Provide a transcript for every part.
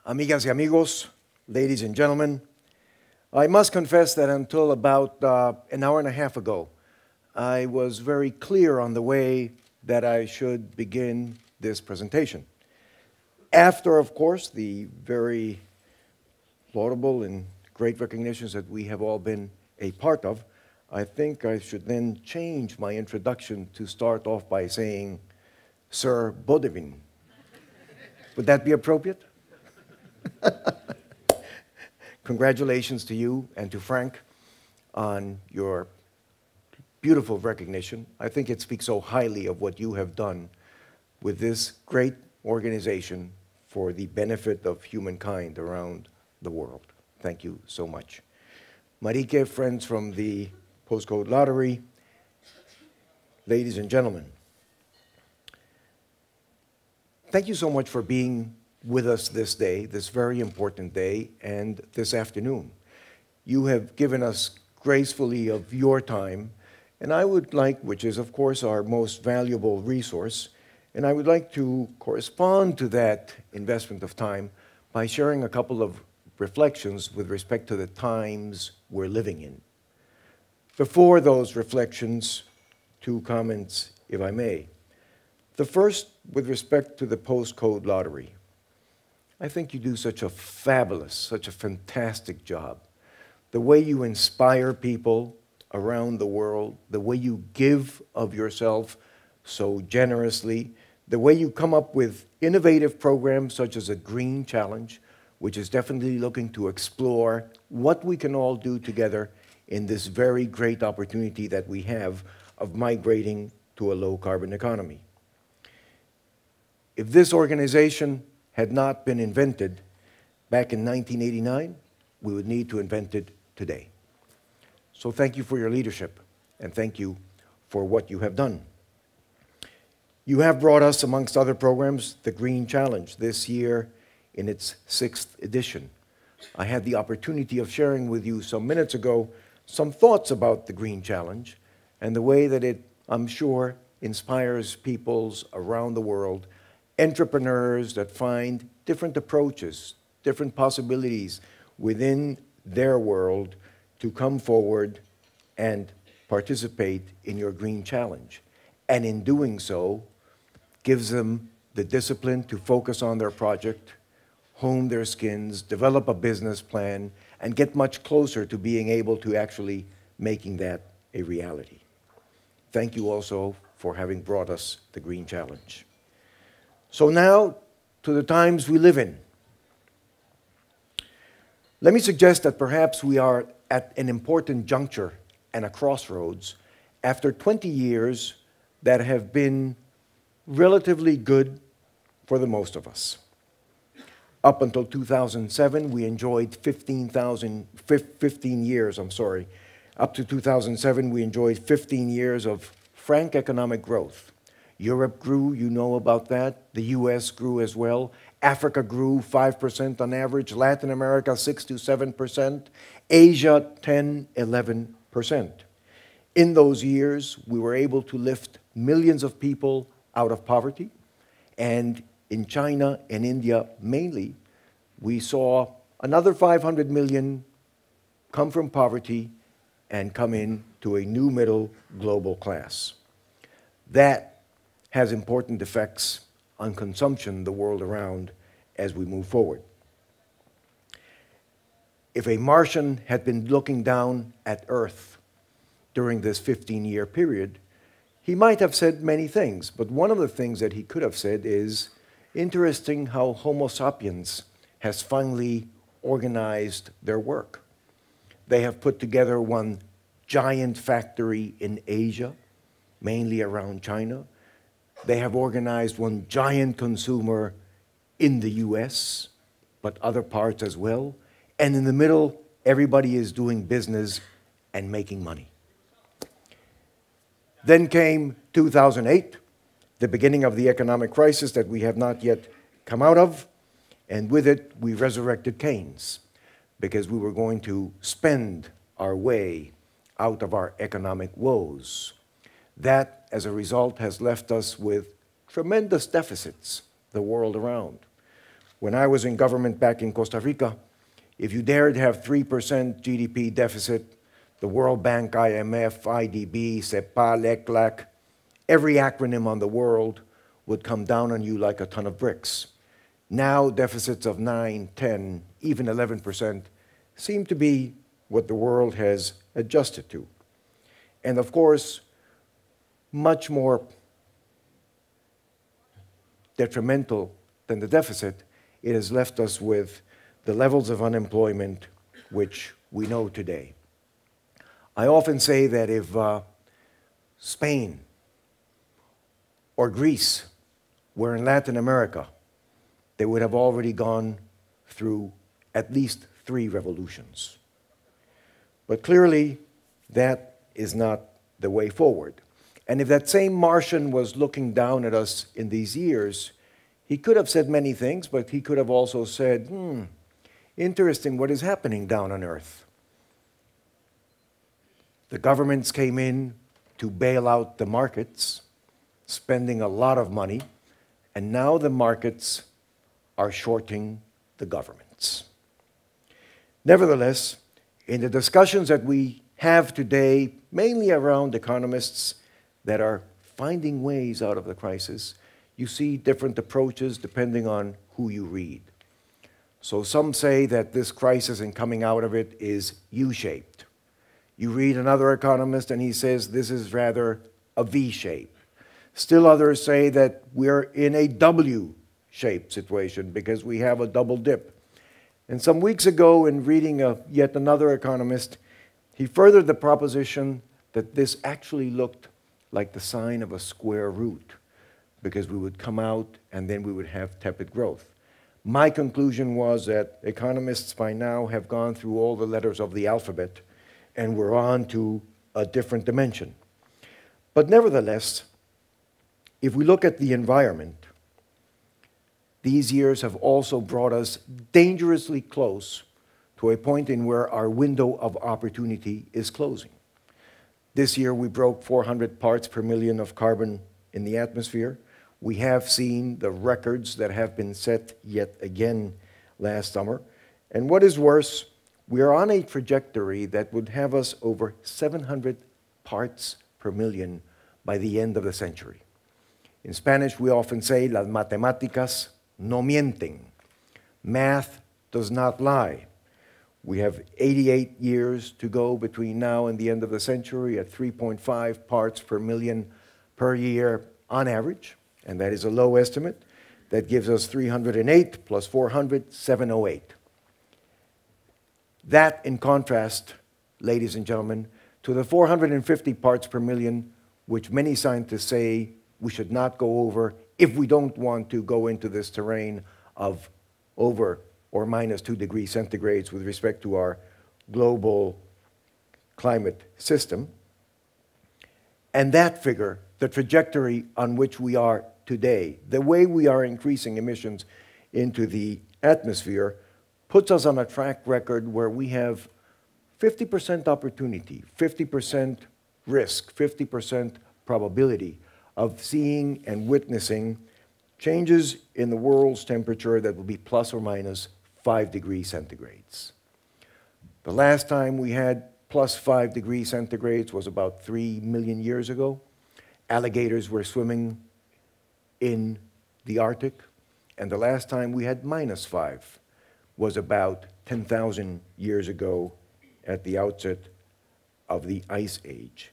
Amigas y amigos, ladies and gentlemen, I must confess that until about an hour and a half ago, I was very clear on the way that I should begin this presentation. After, of course, the very laudable and great recognitions that we have all been a part of, I think I should then change my introduction to start off by saying, Sir Bodevin. Would that be appropriate? Congratulations to you and to Frank on your beautiful recognition. I think it speaks so highly of what you have done with this great organization for the benefit of humankind around the world. Thank you so much. Marike, friends from the Postcode Lottery, ladies and gentlemen, thank you so much for being with us this day, this very important day, and this afternoon. You have given us gracefully of your time, and I would like, which is of course our most valuable resource, and I would like to correspond to that investment of time by sharing a couple of reflections with respect to the times we're living in. Before those reflections, two comments, if I may. The first, with respect to the Postcode Lottery. I think you do such a fabulous, such a fantastic job. The way you inspire people around the world, the way you give of yourself so generously, the way you come up with innovative programs such as a Green Challenge, which is definitely looking to explore what we can all do together in this very great opportunity that we have of migrating to a low-carbon economy. If this organization had not been invented back in 1989, we would need to invent it today. So thank you for your leadership, and thank you for what you have done. You have brought us, amongst other programs, the Green Challenge, this year in its 6th edition. I had the opportunity of sharing with you some minutes ago some thoughts about the Green Challenge and the way that it, I'm sure, inspires peoples around the world, entrepreneurs that find different approaches, different possibilities within their world to come forward and participate in your Green Challenge. And in doing so, gives them the discipline to focus on their project, hone their skills, develop a business plan, and get much closer to being able to actually making that a reality. Thank you also for having brought us the Green Challenge. So now, to the times we live in. Let me suggest that perhaps we are at an important juncture and a crossroads after 20 years that have been relatively good for the most of us. Up until 2007, we enjoyed 15 years, Up to 2007, we enjoyed 15 years of frank economic growth. Europe grew, you know about that. The US grew as well. Africa grew 5% on average. Latin America, 6 to 7%. Asia, 10, 11%. In those years, we were able to lift millions of people out of poverty. And in China and India, mainly, we saw another 500 million come from poverty and come into a new middle global class. That has important effects on consumption the world around as we move forward. If a Martian had been looking down at Earth during this 15-year period, he might have said many things, but one of the things that he could have said is, interesting how Homo sapiens has finally organized their work. They have put together one giant factory in Asia, mainly around China. They have organized one giant consumer in the US, but other parts as well. And in the middle, everybody is doing business and making money. Then came 2008, the beginning of the economic crisis that we have not yet come out of. And with it, we resurrected Keynes, because we were going to spend our way out of our economic woes. That, as a result, has left us with tremendous deficits the world around. When I was in government back in Costa Rica, if you dared have 3% GDP deficit, the World Bank, IMF, IDB, CEPAL, ECLAC, every acronym on the world would come down on you like a ton of bricks. Now deficits of 9, 10, even 11% seem to be what the world has adjusted to. And of course, much more detrimental than the deficit, it has left us with the levels of unemployment which we know today. I often say that if Spain or Greece were in Latin America, they would have already gone through at least 3 revolutions. But clearly, that is not the way forward. And if that same Martian was looking down at us in these years, he could have said many things, but he could have also said, interesting what is happening down on Earth. The governments came in to bail out the markets, spending a lot of money, and now the markets are shorting the governments. Nevertheless, in the discussions that we have today, mainly around economists that are finding ways out of the crisis, you see different approaches depending on who you read. So some say that this crisis and coming out of it is U-shaped. You read another economist and he says this is rather a V-shape. Still others say that we're in a W-shaped situation because we have a double dip. And some weeks ago, in reading yet another economist, he furthered the proposition that this actually looked like the sign of a square root, because we would come out and then we would have tepid growth. My conclusion was that economists by now have gone through all the letters of the alphabet and we're on to a different dimension. But nevertheless, if we look at the environment, these years have also brought us dangerously close to a point in where our window of opportunity is closing. This year we broke 400 parts per million of carbon in the atmosphere. We have seen the records that have been set yet again last summer. And what is worse, we are on a trajectory that would have us over 700 parts per million by the end of the century. In Spanish, we often say, las matemáticas no mienten. Math does not lie. We have 88 years to go between now and the end of the century at 3.5 parts per million per year on average, and that is a low estimate. That gives us 308 plus 400, 708. That, in contrast, ladies and gentlemen, to the 450 parts per million, which many scientists say we should not go over if we don't want to go into this terrain of over or minus 2 degrees centigrades with respect to our global climate system. And that figure, the trajectory on which we are today, the way we are increasing emissions into the atmosphere, puts us on a track record where we have 50% opportunity, 50% risk, 50% probability of seeing and witnessing changes in the world's temperature that will be plus or minus 5 degrees centigrades. The last time we had plus 5 degrees centigrades was about 3 million years ago. Alligators were swimming in the Arctic, and the last time we had minus 5 was about 10,000 years ago at the outset of the Ice Age.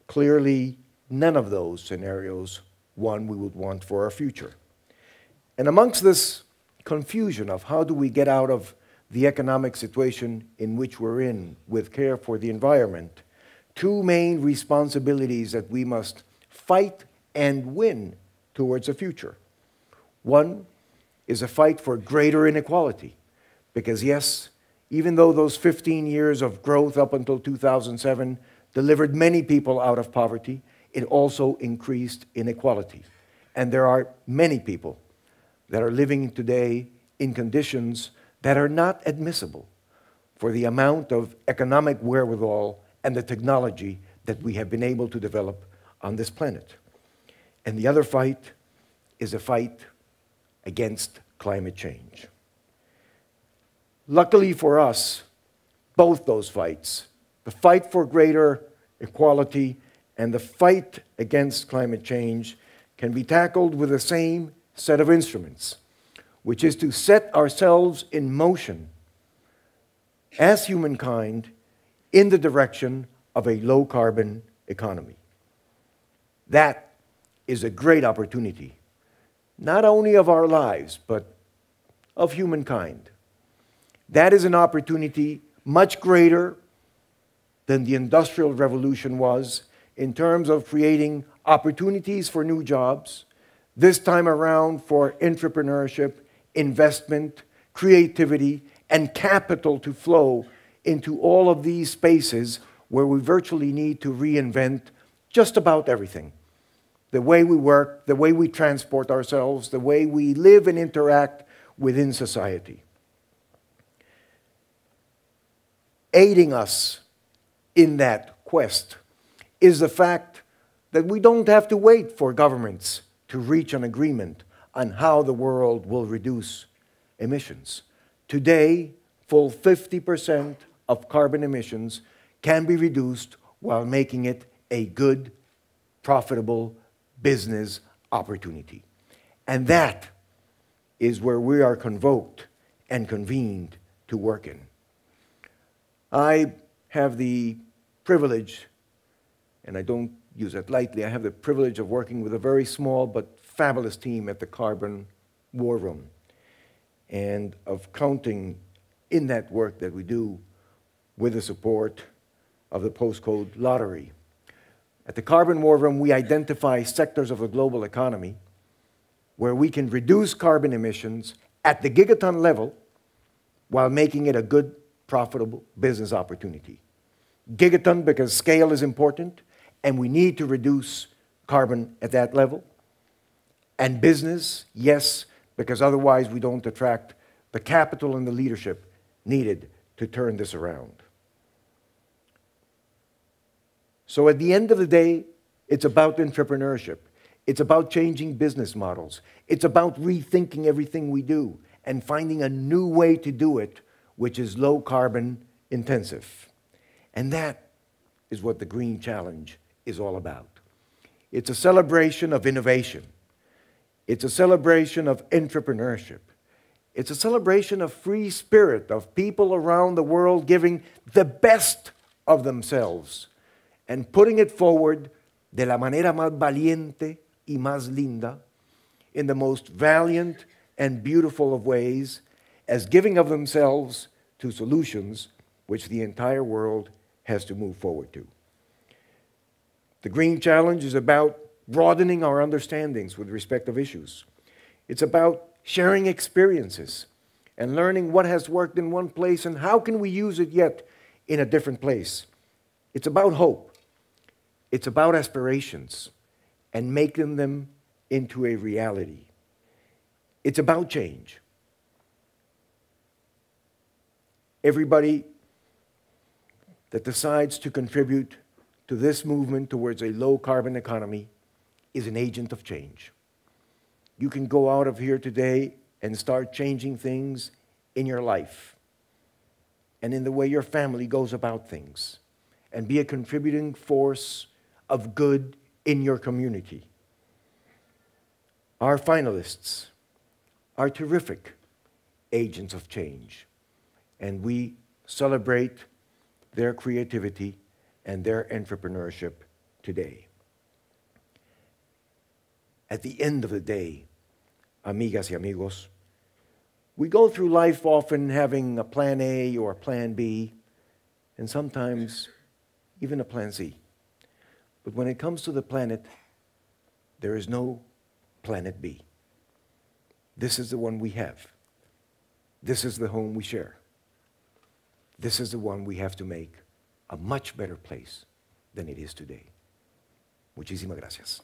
Clearly, none of those scenarios, one we would want for our future. And amongst this confusion of how do we get out of the economic situation in which we're in with care for the environment, two main responsibilities that we must fight and win towards the future. One is a fight for greater inequality, because yes, even though those 15 years of growth up until 2007 delivered many people out of poverty, it also increased inequality. And there are many people that are living today in conditions that are not admissible for the amount of economic wherewithal and the technology that we have been able to develop on this planet. And the other fight is a fight against climate change. Luckily for us, both those fights, the fight for greater equality and the fight against climate change, can be tackled with the same set of instruments, which is to set ourselves in motion as humankind in the direction of a low-carbon economy. That is a great opportunity, not only of our lives, but of humankind. That is an opportunity much greater than the Industrial Revolution was in terms of creating opportunities for new jobs, this time around for entrepreneurship, investment, creativity, and capital to flow into all of these spaces where we virtually need to reinvent just about everything. The way we work, the way we transport ourselves, the way we live and interact within society. Aiding us in that quest is the fact that we don't have to wait for governments to reach an agreement on how the world will reduce emissions. Today, full 50% of carbon emissions can be reduced while making it a good, profitable business opportunity. And that is where we are convoked and convened to work in. I have the privilege, and I don't use it lightly, I have the privilege of working with a very small but fabulous team at the Carbon War Room, and of counting in that work that we do with the support of the Postcode Lottery. At the Carbon War Room, we identify sectors of the global economy where we can reduce carbon emissions at the gigaton level while making it a good, profitable business opportunity. Gigaton because scale is important, and we need to reduce carbon at that level. And business, yes, because otherwise we don't attract the capital and the leadership needed to turn this around. So at the end of the day, it's about entrepreneurship. It's about changing business models. It's about rethinking everything we do and finding a new way to do it, which is low carbon intensive. And that is what the Green Challenge is all about. It's a celebration of innovation. It's a celebration of entrepreneurship. It's a celebration of free spirit, of people around the world giving the best of themselves and putting it forward de la manera más valiente y más linda, in the most valiant and beautiful of ways, as giving of themselves to solutions which the entire world has to move forward to. The Green Challenge is about broadening our understandings with respect of issues. It's about sharing experiences and learning what has worked in one place and how can we use it yet in a different place. It's about hope. It's about aspirations and making them into a reality. It's about change. Everybody that decides to contribute to this movement towards a low-carbon economy is an agent of change. You can go out of here today and start changing things in your life and in the way your family goes about things and be a contributing force of good in your community. Our finalists are terrific agents of change, and we celebrate their creativity and their entrepreneurship today. At the end of the day, amigas y amigos, we go through life often having a plan A or a plan B, and sometimes even a plan C. But when it comes to the planet, there is no planet B. This is the one we have. This is the home we share. This is the one we have to make a much better place than it is today. Muchísimas gracias.